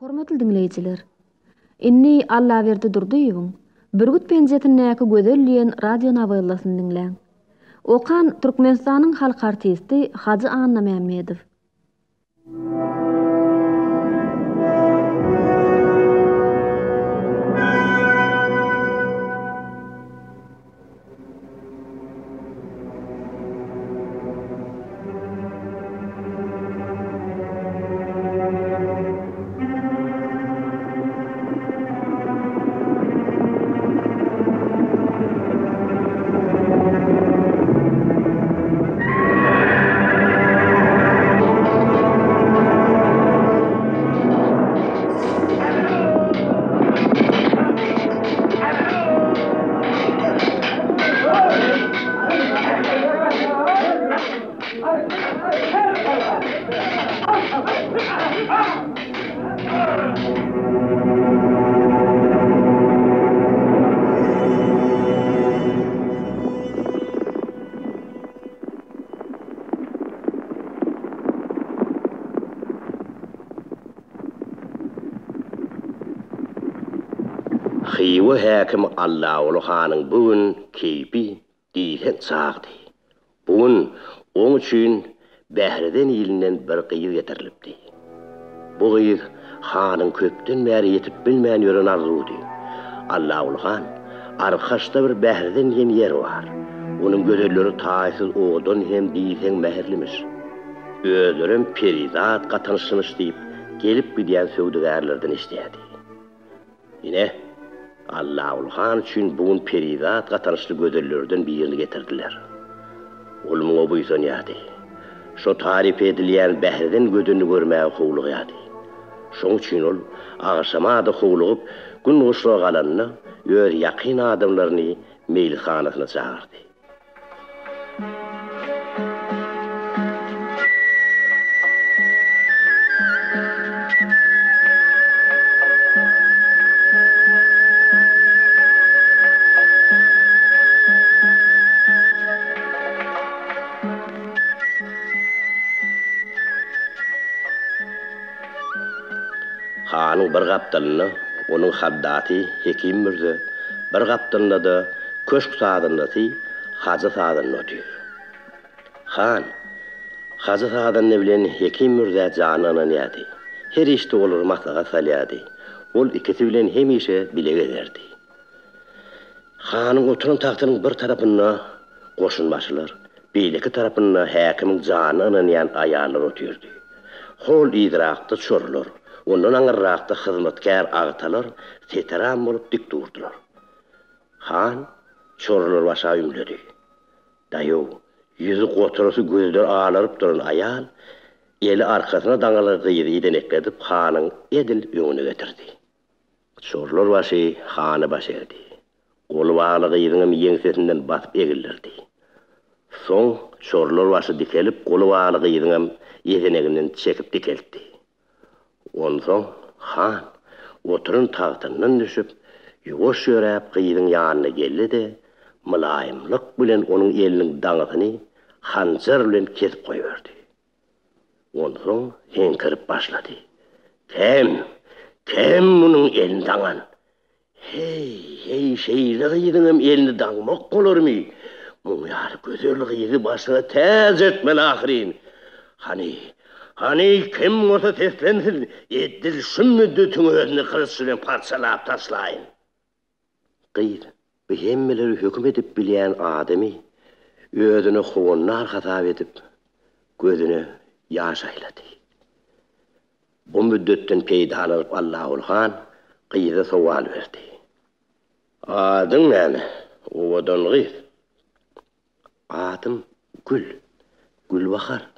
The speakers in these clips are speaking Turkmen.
Hormatly dinleyijiler. Inni Allah berdi durduýum. Bürgüt penjetinäki gözelliýen radio nawallasyny dinläň. Okan Türkmenistanyň halk artisti Hacı Anna Mämmedow. Xiwa häkim Allah'ul Han'ın bugün keypi diýen çagdy. Bugün oň üçin bähreden ýylynyň bir gyýy getirilipdi. Bu gyýy hanyň köpden bäri ýetip bilmän ýören arzudy. Allah'ul Han arkaşda bir bähreden ýen ýer bar. Onuň gözelleri taýsyz oğdan hem diýsen mäherlimiş. Özlerim perizat gatanyşymış diýip gelip gidýän söwdegärlerden isleýärdi. Ýene Allah'ul Han üçün bugün perizat gatanyşly gözellerden birini getirdiler. Olum obuýsan ýady. Şo tarif edilýän bähreden gödünü görmäge howluk ýady. Şoň üçin ol aşamada howlugyp gün goşra galanyna ýör ýakyn adamlaryny meýilhanasyna çağırdy. Hanyň bir gapdalyny, onuň haddaty Hekim Mirze, bir gapdalyna da köşk sadyny Hacı sadyny ötýür. Han, Hacı sadyny bilen Hekim Mirze janyny ýady. Her işte olur masaga salýady. Ol ikisi bilen hemişe bilege berdi. Hanyň oturan tahtynyň bir tarapyna goşunmaşylar, beýleki tarapyna häkimiň janyny ýan aýallar ötýürdi. Hol idrakda çorlar. Ondan aňyrrakda hyzmatkär agtalar teteram bolup dik durdular. Han çorlar başa ümledi. Daýo, ýüzi goturasy gözler ağlaryp duran aýal eli arkasyna daňaly gyýry denekledip hanyň edil öňüne getirdi. Çorlar başy hany başardy. Golu bagly gyýryň ýeňsesinden basyp egildirdi. Soň çorlar başy dikelip golu bagly gyýryň ýeneginden çekip dikeldi. Ondan Han oturun tahtından düşüp ýuwaş ýöräp gyýyň ýanyna geldi de mulaýymlyk bilen onuň eliniň daňyny hanjar bilen kesip goýberdi. Ondan henkirip başlady. Kim munyň elini daňan? Hey, şeýle gyýyň elini daňmak bolarmy? Bu ýar gözel gyýy başyna täze etmeli ahyrin. Hani kim olsa teslensin, edil şu müddetini özüne kılıçla parçalap taslayın. Gıyr, bu hemmeleri hüküm edip bilen adamı, özüne hovunlar hatap edip, gözüne yaş ayladı. Bu müddetten peydalanıp Allah'ul Han, Gıyır'a sual verdi. Adın näme? Ovadan Gıyr. Adım Gül Bahar.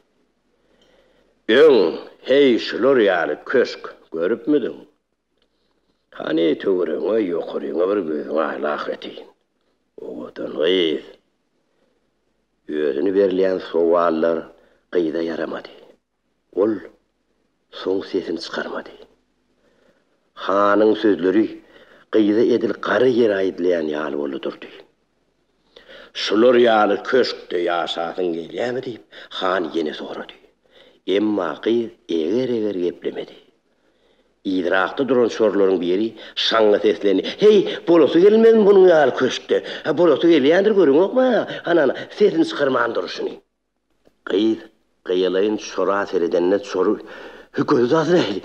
Hey şular ýaly köşk görüp müdün? Hani töwreňe ýokuryňa bir gözüňe ahlak etin. Owadan Gıyr. Özüne berilýän sowallar Gıyda yaramady. Ol soň sesini çykarmady. Hanyň sözleri Gıyda edil gary ýere aýdylýan ýaly bolup durdy. Şular ýaly köşkde ýaşasyň gelýärmi diýip Han ýene sorady. Emma Gıyr eger geplemedi. İdrakta duran şorlaryň biri şaňa sesleni. "Hey, bolosy gelmez bunuň ýaly köşkde. Ha bolosy gelýändir görüňokma? Ana, sesini çykarman duruşuny." Gyýy, gyýylaýyn şora seredenne soru. "Göz azraýdy.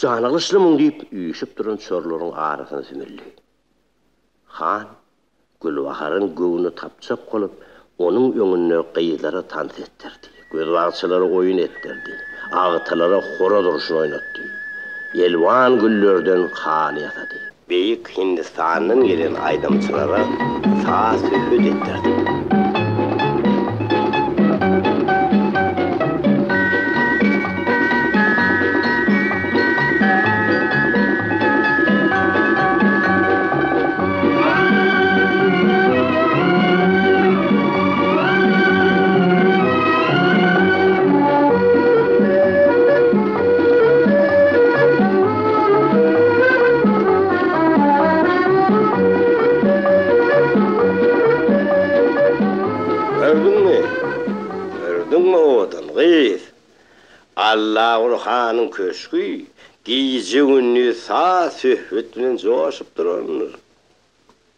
Janaglyşlymyň" diýip üýşüp duran şorlaryň arasyna sümürli. Han Gülbaharyň göwüni tapçap bolup, onuň öňüne gyýylara tans etdirdi. Gözbagçylary oýun etdirdi. Ağıtalara hora duruşunu oynatdy. Elwan güllerden hal ýasady. Beýik Hindistanyň gelen aýdamçylara saz söhbet etdirdi. Gördüňmi odan gyz? Allahul Hanyň köşkü gije günni saz söhbet bilen joşup duranlar.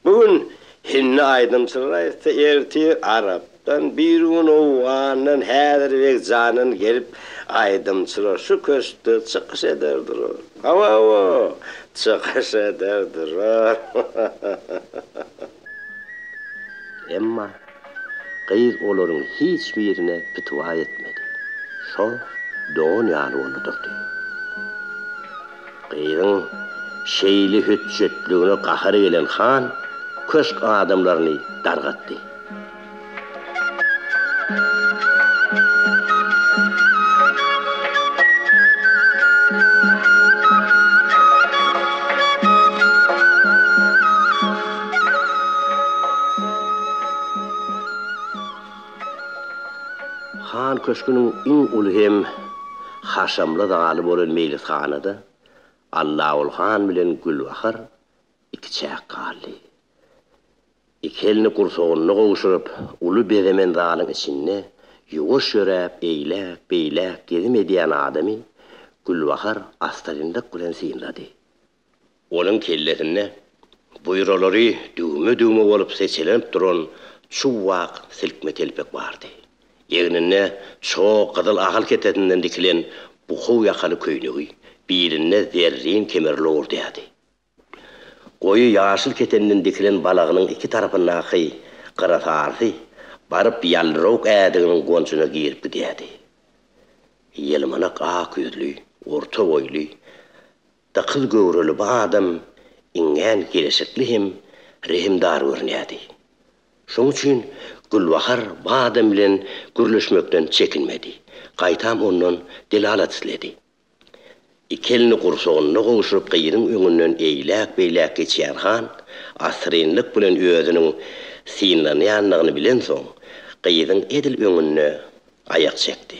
Bugün hinne aýdymçylar ise erti Arapdan bir gün owandan häzir wek janyn gelip aýdymçylar şu köşkde çykyş ederdir. Hawa, çykyş ederdir. Emma gyz olaryň hiç birine pitwa etmedi. Şo doğun ýaly bolupdy. Gyzyň şeýli hüccetligine gahary gelen han köşk adamlaryny dargatdy. Han köşkünün iň uly hem haşamly zaly bolan mejlishanada Allahul Han bilen Gülbahar iki çäk galdy. İkelini kursoğunu gowşuryp uly bezemen zalyň içinde ýuwaş ýöräp beýlek gezim edýän adamy Gülbahar astarynda bilen synlady. Onuň kellesine buýralary düwme bolup seçilenip duran çuwak silkme telpek bardy. Ýegnine çok gyzyl agyl ketetinden dikilen buhuw ýakaly köýnegi birine zerrin kemerli ordaýady. Goýy ýaşyl keteninden dikilen balagynyň iki tarapyndaky gyra sarsy baryp ýaldyrak ädiginiň gonçuna girip gidýärdi. Ýelmana ak ýüzli, orta boýly, dakyz göwreli bu adam iňen gelişikli hem rehimdar görünýärdi. Şoň üçin Gülbahar bu adam bilen gürleşmekden çekinmedi. Gaýtam ondan delalat isledi. İkelini kursoğunu gowşuryp gyýynyň öňünden beýlek geçýän han asrynlyk bilen özüniň synlanýanlygyny bilen soň gyýynyň edil öňüne aýak çekdi.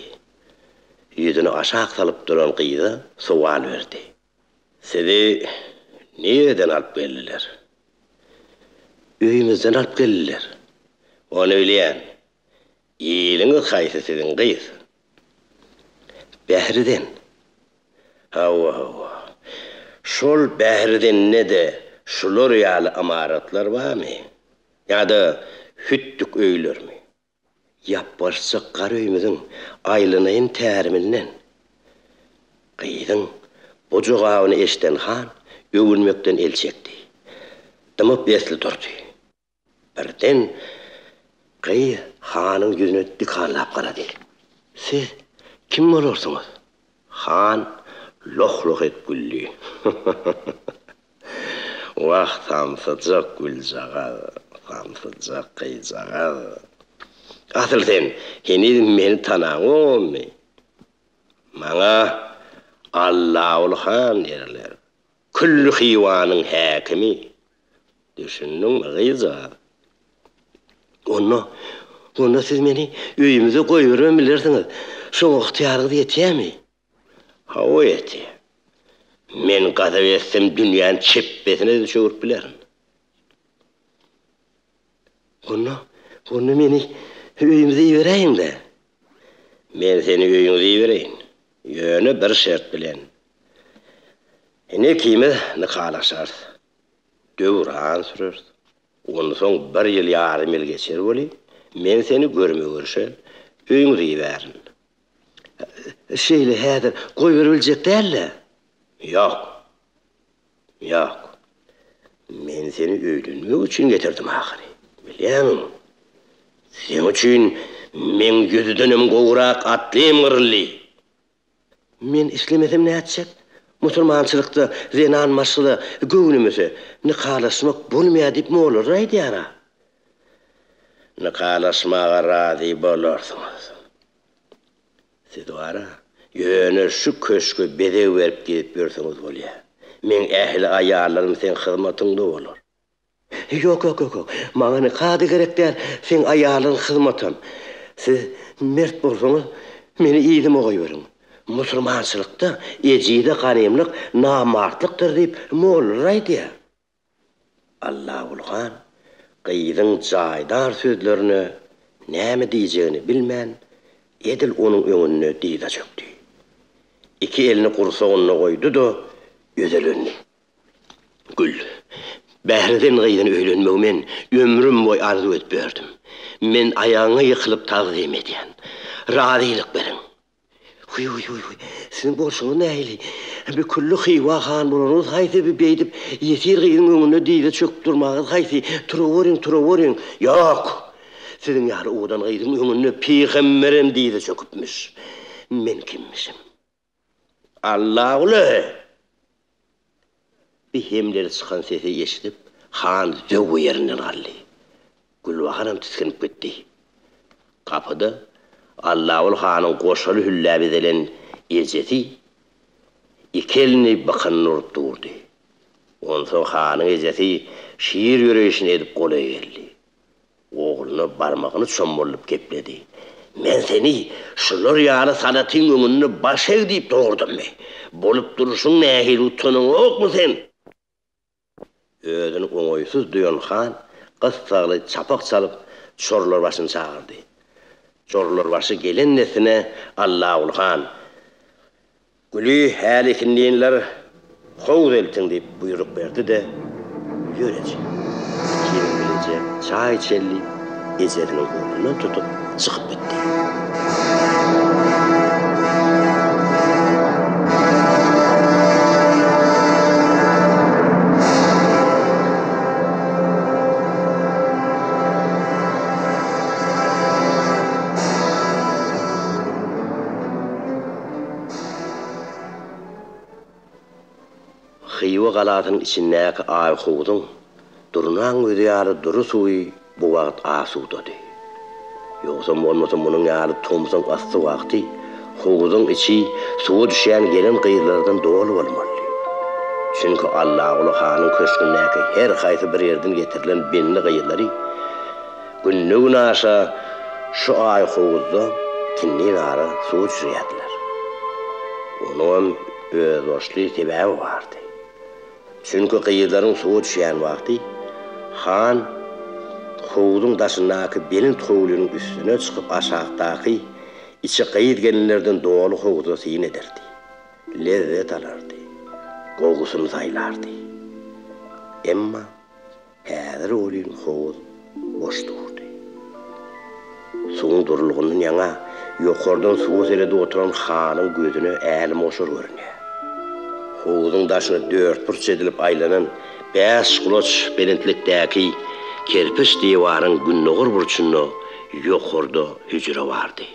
Ýüzüni aşağı salyp duran gyýy sowal berdi. "Sizi nereden alyp geldiler?" "Öýümizden alyp geldiler." "Onu bilýän. Ýylyňyz haýsy siziň gyýy?" "Bähriden." "Hawa. Şol bähriden ne-de şular ýaly amaratlar barmy? Ýa-da hüttük öýlermi? Ýapbarça gar öýümiziň aýlynyň tärimininden." Gyýyň bu jogabyny eşden han öwülmekden el çekdi. Dymyp besli durdy. Birden gyýy hanyň ýüzüne dikanlap garady. "Siz kim bolarsyňyz?" Han loh et gülli. "Wagt tamsyjak güljaga, tamsyjak gyýjaga. Asyl sen heni meni tanaňmy? Maňa Allahul Han derler. Kullu hiwanyň häkimi. Düşündiňmi gyýja? Onda siz meni öýümize goýurum bilersiňiz. Şoň ýarygy ýetýärmi?" "Hawa ýetdi. Men gadap etsem dünýäň çeppesine düşürip bilerim." Onu meni öýümize ýöreýin-de." "Men seni öýüňize ýöreýin. Ýöne bir şert bilen. Ne kimi ne kalaşar. Dövran sürür. Ondan soň bir ýyl ýarym ýyl geçer boli. Men seni görmegi görşe, öýüňi diýerin. Şeýle häzir goý beriljek dälle. Ýok. Ýok. Men seni öýlenmek üçin getirdim ahiri. Bilýäňmi? Sen üçin men ýüzüdenem gowrak atlym gyrly. Men islemesem näçek? Musulmançylykda zenan maşyly göwnümese nikalaşmak bolmaýar diýip molar aýdýara. Nikalaşmaga razy bolarsyňyz. Siz wara ýöne şu köşkü bedew berip gidip berseňiz bolýar. Men ähli aýallarym sen hyzmatyňda bolar. Ýok. Maňa nikady gerekdir, sen aýalyň hyzmatyn. Siz mert bolsaňyz meni ýylyma goýberin. Musulmançylykda ejide ganymlyk namartlykdyr diýip molar aýdýar. Allahul Han gyýdyň jaýdar sözlerini näme diýjegini bilmän, edil onuň öňüne diýde çökdi. İki elini kursagyna goýdy-da özelönni. Gül, bähreden gyýdan öýlenmegi men ömrüm boý arzu edip berdim. Men aýaňa ýykylyp tagzim edýän. Razylyk berin. Huy. Sizin borçuňyz nähili? Bükülli hywa han bolanyz haýsy bir beýdip ýetir gyýdyň öňüne diýde çöküp durmagyz haýsy? Turawerin. Ýok. Sizin ýary odan gyýdyň öňüne peýgamberim diýde çöküpmiş. Men kimmişim? Allah'ule. Bir hemleri çıkan sesi eşitip han zöwü ýerinden galdy. Gülbahanam tiskinip gitdi. Kapıda Allah'ul Han'ın goşaly hüllläbi delen ejeti ikelini bakanny urup durdy. Ondan Han'ın ejeti şiir ýöreşini edip gola geldi. Oğluny barmagyny çomurlup kepledi. Men seni şular ýaly sanatyň öňünde baş egdip durdum me. Bolup duruşuň nähili utanyň okmy sen? Özüni oňoýsuz duýan Han gyssaly çapak çalyp çorlar başyny çağırdy. Çorlar başı gelen nesine Allahul Han Gülü hälikindiňler howuz eltiň diýip buyruk berdi de ýöreje. Kirgilije çay içelli ejeriniň golundan tutup çykyp gitdi. Hywa galatynyň içindäki ay howudyň durunan öýdýäri duru suwy bu wagt asuwdy. Ýogsa bolmasa munyň ýaly tomsaň asty wagty howudyň içi suwa düşýän gelen gyýrlardan doly bolmaly. Çünki Allahul Hanyň köşkündäki her haýsy bir ýerden getirilen belli gyýrlary günnüň aşa şu ay howuzda tinnin ara suwa düşýärdiler. Onuň öz başly sebäbi bardy. Çünki gyýrlaryň suwa düşýän wagty Han howudyň daşyndaky belin howlunyň üstüne çykyp aşagdaky içi gyýrgenlerden doly howuda syn ederdi. Lezzet alardy. Gogusyny saýlardy. Emma häzir olyn howuz boş durdy. Suwun durulgynyň ýaňa ýokardan suwa serede oturan Hanyň gözüne äli moşur görünýär. Howudyň daşyny 4 burç edilip aýlanan 5 kuloç belentlikdäki kerpiç diýwaryň günnügur burçuny ýokarda hüjre bardy.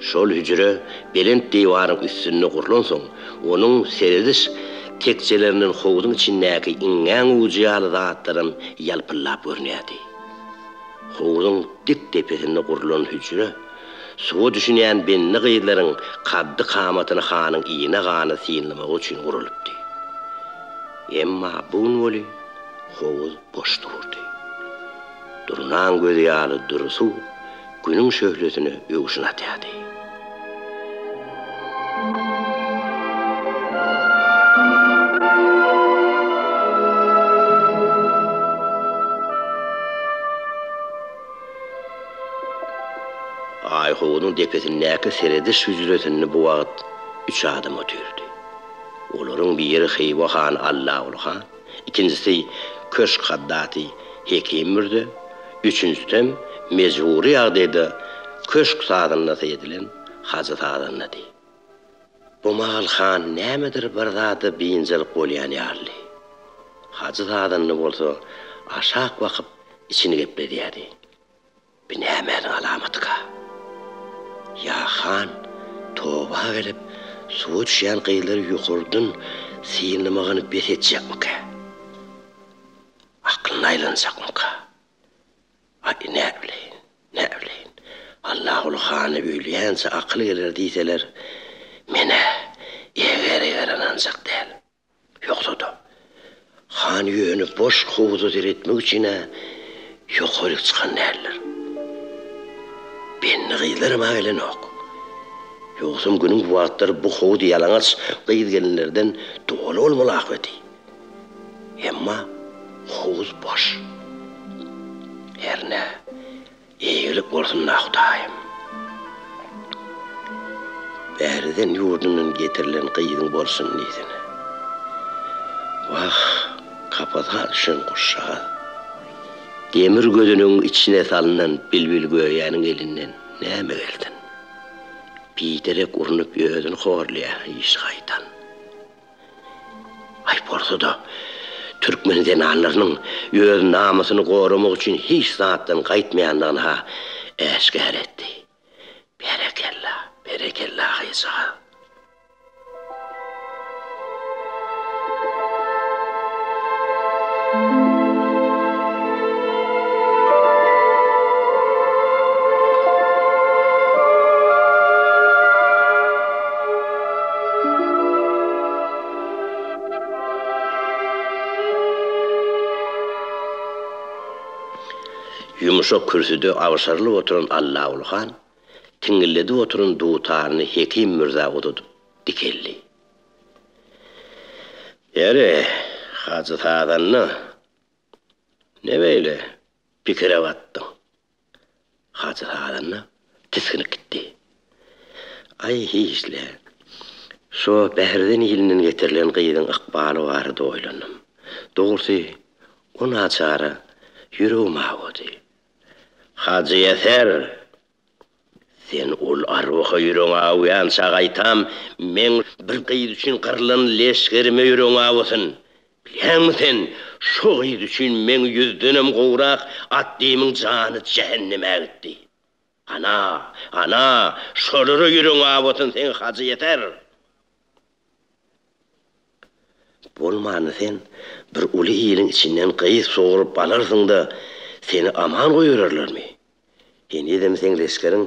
Şol hüjre belent diýwaryň üstüne gurulan soň onuň serediş tekçeleriniň howudyň içindäki iňňäň ujaly zatlaryň ýalpyllap görünýärdi. Howudyň dik tepesinde gurulan hüjre suwa düşýän belli gyýrlaryň kaddy kamatyny Hanyň iýine gany synlamak üçin gurulupdy. Emma bugün boli howuz boş durdy. Durunan gözi ýaly durusu günüň şöhretini öwüşine atýardy. Ay howunyň depesindäki serediş hüjresini bu wagt 3 adam ötürdi. Oların biri Heyva Han Allahul Han, ikincisi Köşk Haddati Hekim Mürdi, üçüncüsü mecburi ýagdaýda köşk saadynda edilen Hacı saadynda di. Bu mal Han nämedir bir zady biňjel bolýan ýarly. Hacı saadynda bolsa aşak wakyp içini gepledýärdi. Bir nämeň alamatyka. Ya Han toba gelip suw düşýän gyýlary ýokurdyn sylnamagyny besetjekmika? Akylyny aýlanjakmyka? Ay ne bileyin. Allahul Hany öýleýänse akly geler diýseler, mene eger ananjak däl. Ýoksa da Han ýöni boş howza diretmek üçin ýokaryk çykan däller. Benni gyýlarym aýlanok. Ýoksa günüň bu wagtlar bu howdy ýalaňaç gyýdgenlerden dogry bolmak bedi. Emma howuz boş. Herne eýilik bolsun Hudaýym. Bärden ýurdundan getirilen gyýdyň bolsun diýsene. Wah, kapadan şun guşşaga. Demir gözünün içine salınan bilbil göýäniň elinden näme geldin? Biderek urunup ýödün horlya iş gaýtan. Ay bolsa da Türkmen denanlarynyň ýöz namasyny goramak üçin hiç zatdan gaýtmaýandygyna eşgär etdi. Berekella Hıysa. Yumuşak kürsüde avşarlı oturan Allahul Han, tiňilledi oturan duýtaryny Hekim Mürza otutup dikelli. Ýere, Hacı Saadanyny nebeýle pikire batdyň? Hacı Saadanyny tiskinip gitdi. Ay hiçle, şo bäherden ýylynyň getirilen gyýdyň ykbaly bardy oýlanam. Dogrusu, onu açara ýüregim awdy. Hacı Yeter, sen ol arwaha ýüregiň awýança gaýtam, men bir gyýdy üçin gyrlan leşgerime ýüregiň awysyn. Bilýärmi sen, şo gyýdy üçin men 100 dönem gowrak atdyýymyň jany jehenneme gitdi. Ana, şolary ýüregiň awysyn sen Hacı Yeter. Bolmany sen bir uly ýylyň içinden gyýyp soğurup balarsyň da seni aman goýurarlarmy? Eni edem sen leşkeriň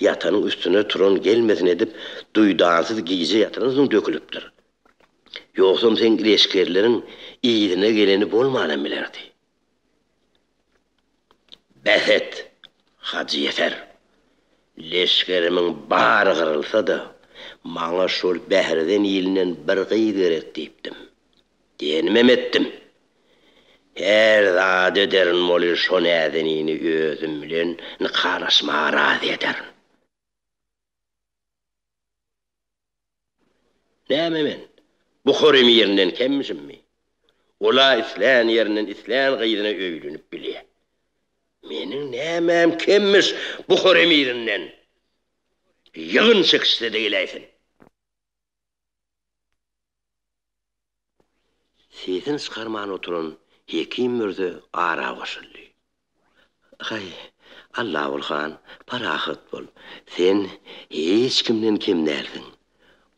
ýatanyň üstüne turan gelmesin edip duýdansyz giýje ýatanyň dökülipdir. Ýoksa sen leşkerleriň iýdine geleni bolmadan bilerdi. Behet, Hacı Yeter. Leşkerimiň bary gyrylsa da maňa şol bäherden ýylynyň bir gyýdy gerek diýipdim. Denimem etdim. Her zat ederin moly şo nädenini özüm bilen nykaraşma razy ederin. Näme men? Bukhary ýerinden kemmişimmi? Ola islan ýerinden islan gyýdyna öýlenip bilýär. Meniň nämem kemmiş Bukhary ýerinden? Ýygyn çekişde diýiläýsin. Sesin çıkarman oturan Hekim Mürdi ara başıldı. Hay, Allahul Han, parahat bol. Sen hiç kimden kimlersin.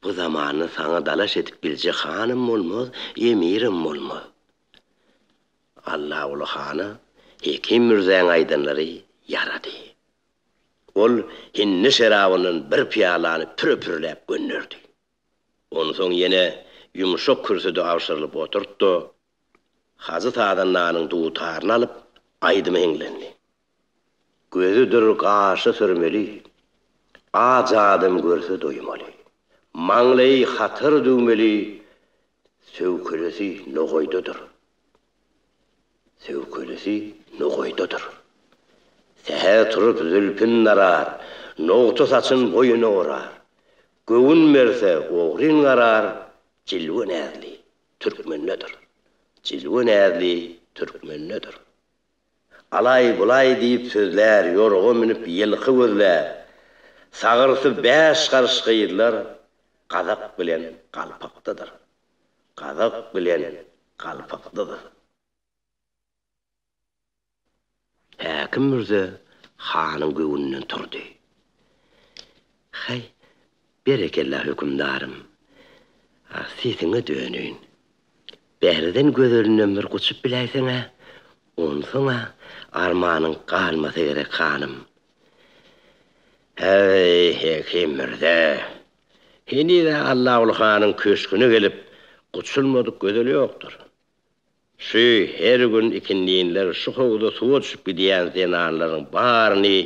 Bu zamanı sana dalaş edip bilecek hanım olmaz, emirim olmaz. Allahul Han'ı Hekim Mürdi'nin aydınları yaradı. Ol hinni şerabının bir piyalanı pürüpürlep gönürdü. Ondan soň yine yumuşak kürsüde avşarılıp oturttu. Hacı Saadanynyň duýtaryny alyp aýdymy heňlendi. Gözüdir gaşy sürmeli, ajadym görse doýmaly. Maňlaý hatyr düýmeli, söwkelesi nogoýdadyr. Seher turup zülpün narar, noğtu saçın boyunu orar. Gövün merse oğrin arar, Cilvun ädli Türkmennedir. Cilvun ädli Türkmennedir. Alay bulay deyip sözler, yorğu minip yılkı gözler. Sağırsı 5 karış kıyırlar, Kazak bilen kalpaktadır. Kazak bilen kalpaktadır. Häkim Mirze hanın göwünden turdy. Hay, berekellah hükümdarım. Siziňe dönüň. Bähriden gözlerinden bir guçup biläýseňe, onsoňa armanyň galmasy gerek hanım. Hey, Häkim Mirze. Hini de Allahul Hanyň köşküne gelip guçulmadyk gözeli ýokdur. Şu her gün ikindiğinler şu kovda suwa düşüp gidýän zenanlaryň baryny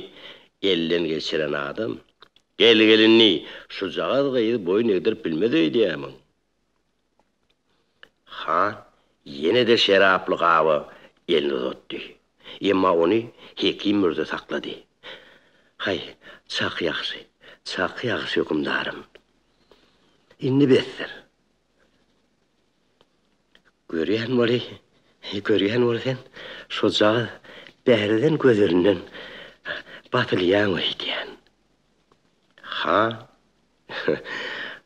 elden geçiren adam. Gelgelinni şu jagaz gyýyp boyun egdirip bilmedi diýämiň. Han ýene de şeraply gawy elini tutdy. Emma ony Häkim Mirze saklady. Hay, çaq ýaxşy hükümdarym. Inni besser. Görýän bolsan, şu jagaz bähriden gözlerinden batylýan eýdýän.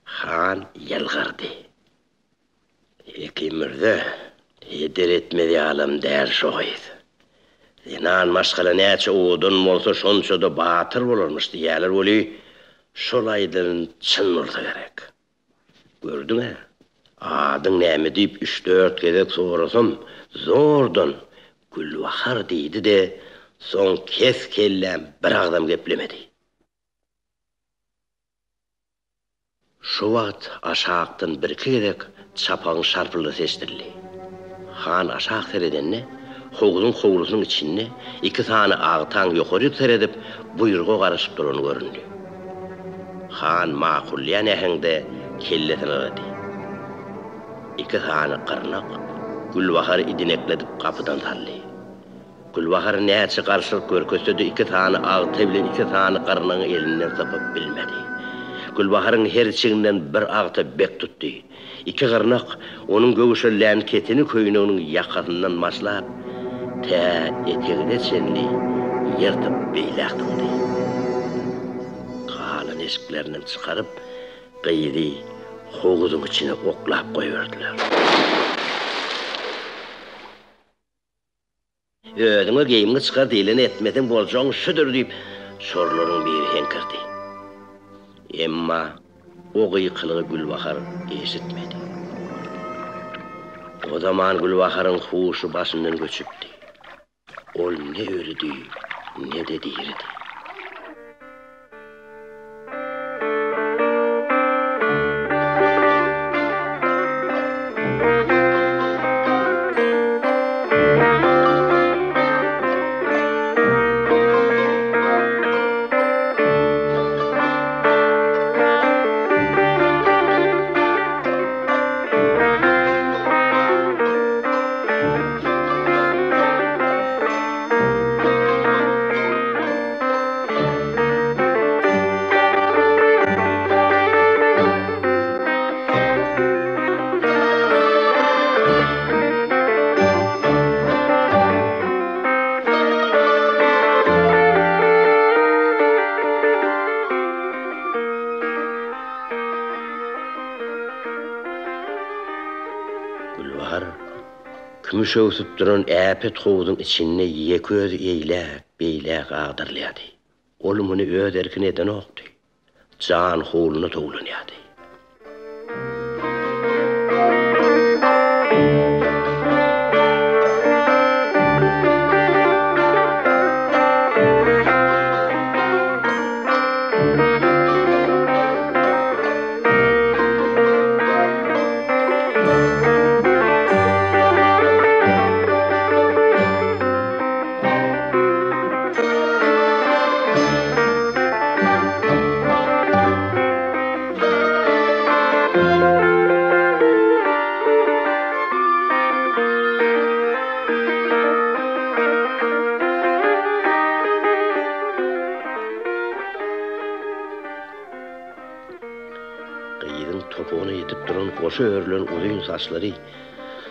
Han yalgardy. Häkim Mirze, heder etmedi alam där şoýyz. Zenan maşgala näçe udun bolsa şonça da batyr bolarmyş diýerler boli. Şolaýdan çyn bolsa gerek. Gördüňe? Adyň näme diýip 3-4 gezek sorasam, zordan Gülbahar diýdi de, soň kes kellem bir agdam geplemedi. Şu wagt aşagdan bir-iki gezek çapaň şarpyldy eşdildi. Han aşag seredenne, howuzun howlusynyň içinde 2 tane agtaň ýokary seredip buyrga garaşyp durany göründi. Han makulýan ähňde kelletini alady. 2 tane qarnak Gülbahar idinekledip kapıdan tally. Gülbahar näçe garşylyk görkezdi, 2 tane agty bilen 2 tane qarnagyň elinden tapyp bilmedi. Gülbaharyň her çiňinden bir agty bek tutdy. 2 qarnak onuň göwüşelläni ketini köýüne onuň ýakasyndan maşlap, tä etegine çenli ýertip beýläkdi. Galan eşiklerinden çykaryp, gyýdy, howuzun içine oklap koyverdiler. Ödüňe geýimge çykar diýlen etmeden boljaň şudur diýip şorlaryň biri henkirdi. Emma o gyýkylygy Gülbahar eşitmedi. O zaman Gülbaharyň huşy başyndan göçüpdi. Ol ne öýredi, ne de diýirdi. Gülbahar kümüş öwsüp duran äpet howuzyň içinde ýeköz eýläk, beýläk agdyrlýady. Ol muny öz erkine eden okdy. Jan howluny towlanýady. boşa örülen uzun saçları,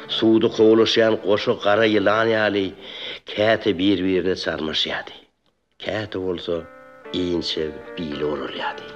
suudu kovuluşayan qoşu qara yılan ýaly käte bir-birine sarmaşýady. Käte bolsa iýinçe bili orulýady.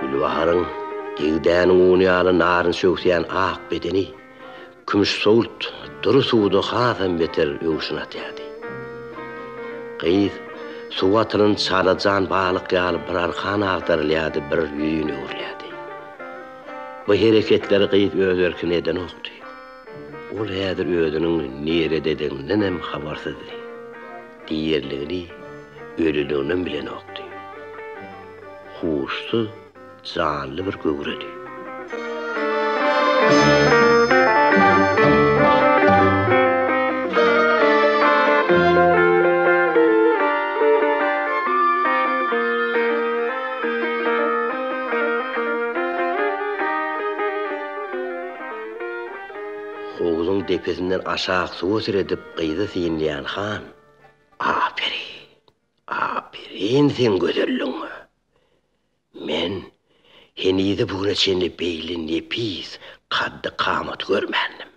Gülbaharın egdäniň uňaly naryn söwsýän ak bedeni, kümüş soğut duru suwda hazam beter öwüşnatýady. Gyýz suwatryň çalajan balyk ýaly bir arkan agdarylýady, bir ýüýüni urlýady. Bu hereketleri gyýz öz erkineden okdy. Ol häzir özüniň nerede edeninden habarsızdy. Diýerligini ölüliginden bilen okdy. Huşsuz canlı bir gögredi. Hoğuzun depesinden aşağı suwa siredip gyzy sinleýän han, aferin sen gözelliňe. Men henide bugüne çenli beýlin nepis, kaddy kamat görmändim.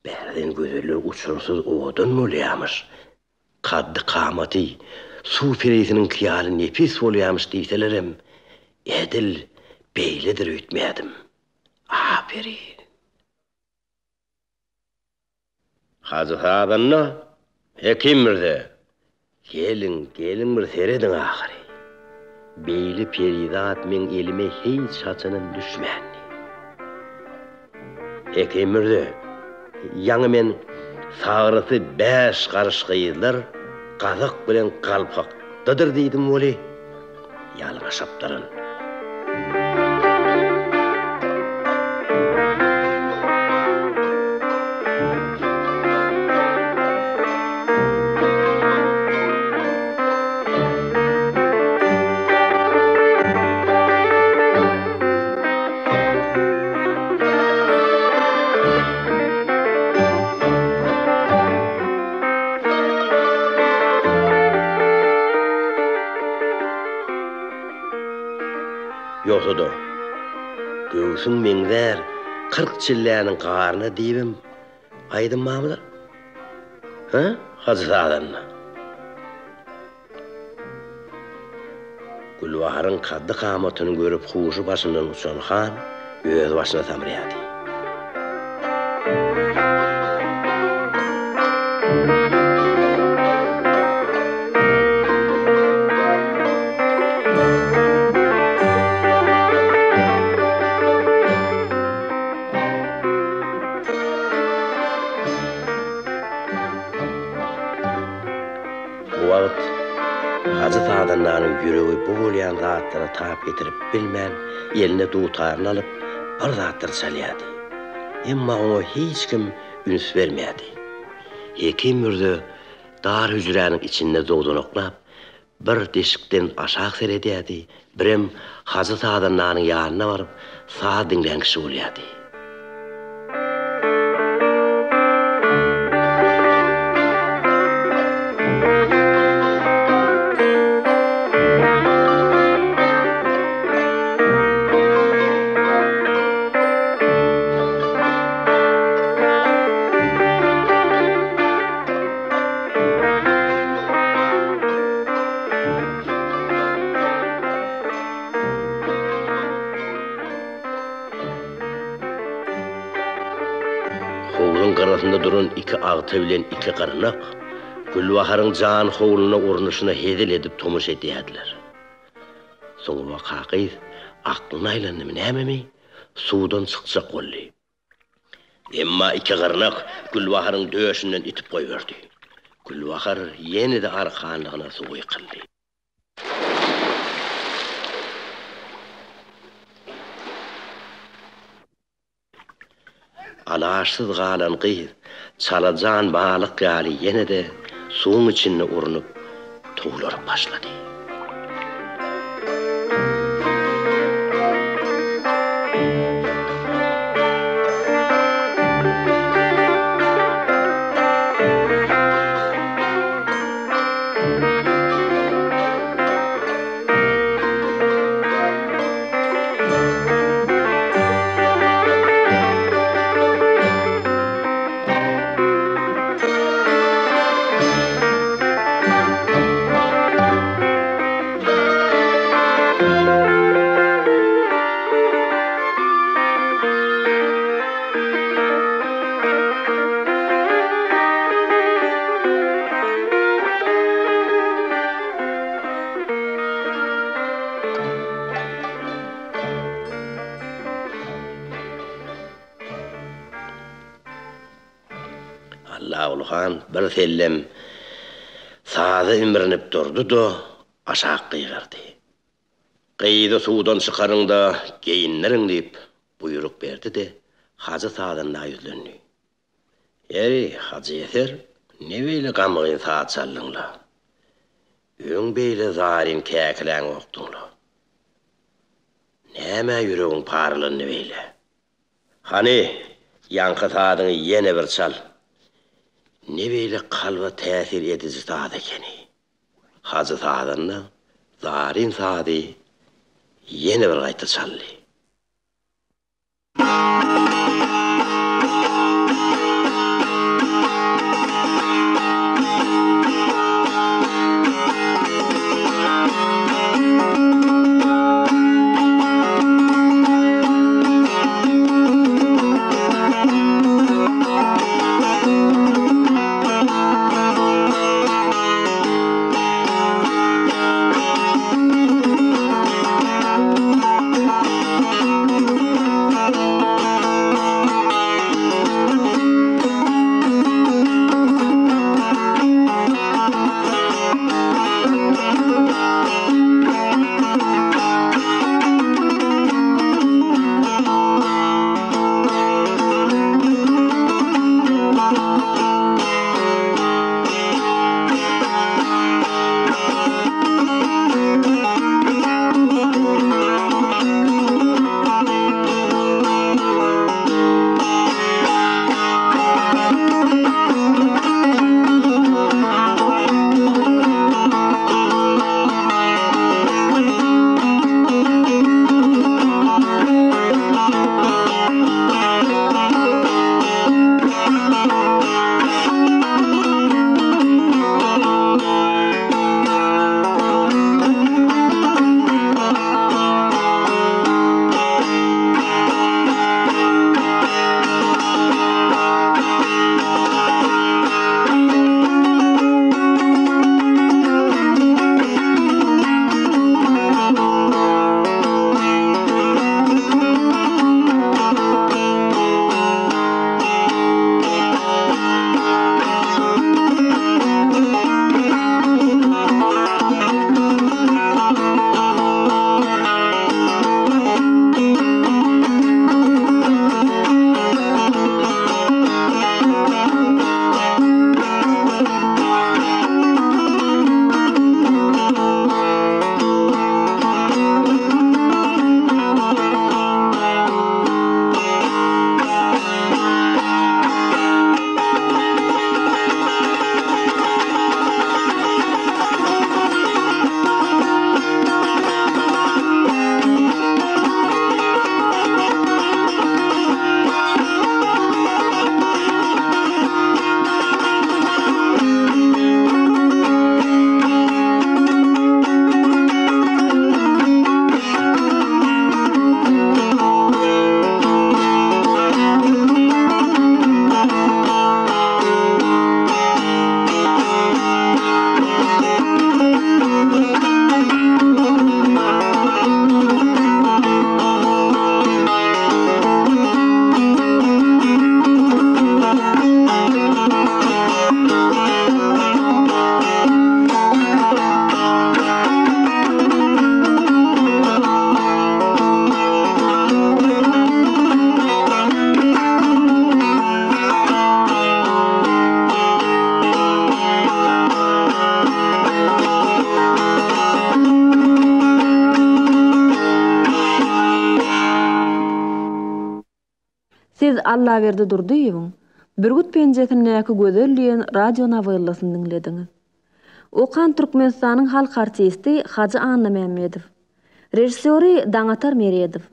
Bärden gözellik uçursuz odun bolýarmyş. Kaddy kamaty, su perisiniň kiýaly nepis bolýarmyş diýselerim, edil beýlidir öýtmädim. Aferin. Hazır hadanna, hekimmirde. Gelin bir seredin ahiri. Beyli peridat men elime hiç saçının düşmänni. Ekemirde, ýaňy men sagrysy 5 garış gyýylar, gazyk bilen galpakdadyr diýdim boli. Ýalňaşapdyryn. Yoksa da, göğsün meňzer 40 çilläniň garna diýbim, aýdymamylar? Ha? Hazırladanna. Gülbaharın kaddy kamatyny görüp huşy başyndan uçan han, öz başyna samrýady. Hacı Sadanlaryň ýüregi bu bolýan zatlara tap getirip bilmän, eline duýtaryn alyp bir zatlar çalýady. Emma oňa hiç kim üns bermedi. Hekim mürde dar hüjräniň içinde zowdanoklap, bir deşikden aşağı seredýärdi. Birem Hacı Sadanlaryň ýanyna baryp, saat dinleňkisi bolýardy. Hoğulun garasında duran iki ağıta bilen iki qarınak, Gülbaharın can hoğuluna ornuşuna hedil edip tomuş ediyadiler. Soňra kakyz aklyna aýlandy näme suwdan çykjak boldy. Emma iki gyrnak Gülbaharyň döşünden itip goýberdi. Gülbahar ýene-de arkanlygyna suw ýykyldy. Alaşsyz galan gyz çalajan balyk ýaly ýene-de suwun içinde urunup tuğlaryp başlady. Ulhan bir sellem sazy imrinip durdu-da aşağı gyrdy. Gyýdy suwdan çykaryňda geyinleriň diýip buyruk berdi-de Hacı sadyna ýüzlendi. "Ey Hacı Eser, ne beýle gamgyň saat çaldyňla? Öň beýle zarin käkläň okdyňla. Näme ýüregiň parlandy beýle? Hani ýaňky sadyny ýene bir çal. Ne beýle kalba täsir edici zat ekeni." Hacı sadyny zarin sady ýene bir gaýta çaldy. Siz Allaverdi Durduýewiň Bürgüt penjetindäki gözelliýen radio nowellasyny dinlediňiz. Okan Türkmenistanyň halk artisti Hacı Anna Mämmedow, rejissöri Daňatar Meredow,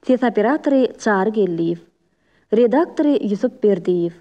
ses operatory Çary Gelliýew, redaktory Ýusup Berdiýew.